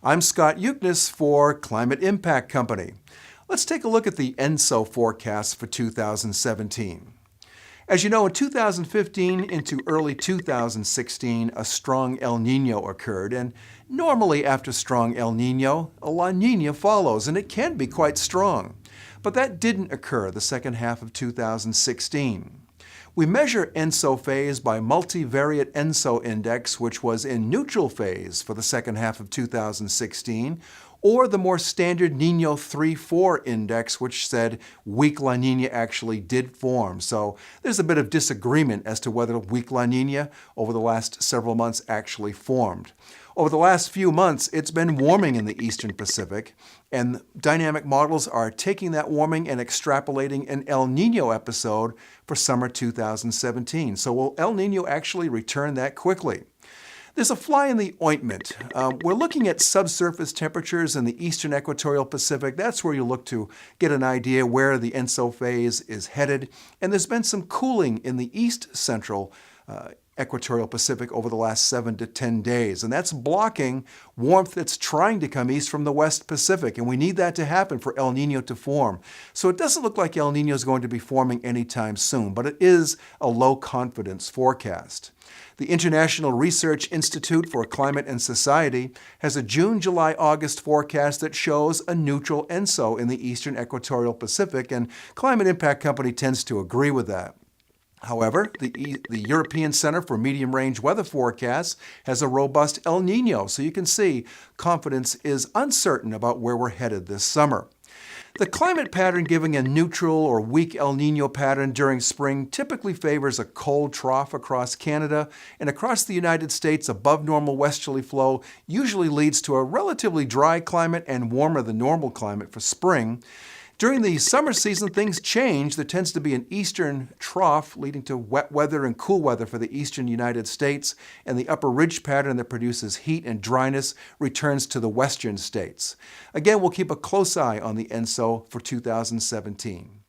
I'm Scott Yuknis for Climate Impact Company. Let's take a look at the ENSO forecast for 2017. As you know, in 2015 into early 2016, a strong El Nino occurred, and normally after strong El Nino, a La Niña follows, and it can be quite strong. But that didn't occur the second half of 2016. We measure ENSO phase by multivariate ENSO index, which was in neutral phase for the second half of 2016, or the more standard Niño 3-4 index, which said weak La Niña actually did form. So there's a bit of disagreement as to whether weak La Niña over the last several months actually formed. Over the last few months, it's been warming in the eastern Pacific, and dynamic models are taking that warming and extrapolating an El Nino episode for summer 2017. So will El Nino actually return that quickly? There's a fly in the ointment. We're looking at subsurface temperatures in the eastern equatorial Pacific. That's where you look to get an idea where the ENSO phase is headed. And there's been some cooling in the east central equatorial Pacific over the last 7 to 10 days. And that's blocking warmth that's trying to come east from the West Pacific. And we need that to happen for El Nino to form. So it doesn't look like El Nino is going to be forming anytime soon, but it is a low confidence forecast. The International Research Institute for Climate and Society has a June, July, August forecast that shows a neutral ENSO in the eastern equatorial Pacific, and Climate Impact Company tends to agree with that. However, the European Center for Medium-Range Weather Forecasts has a robust El Nino, so you can see confidence is uncertain about where we're headed this summer. The climate pattern giving a neutral or weak El Nino pattern during spring typically favors a cold trough across Canada, and across the United States, above normal westerly flow usually leads to a relatively dry climate and warmer than normal climate for spring. During the summer season, things change. There tends to be an eastern trough leading to wet weather and cool weather for the eastern United States, and the upper ridge pattern that produces heat and dryness returns to the western states. Again, we'll keep a close eye on the ENSO for 2017.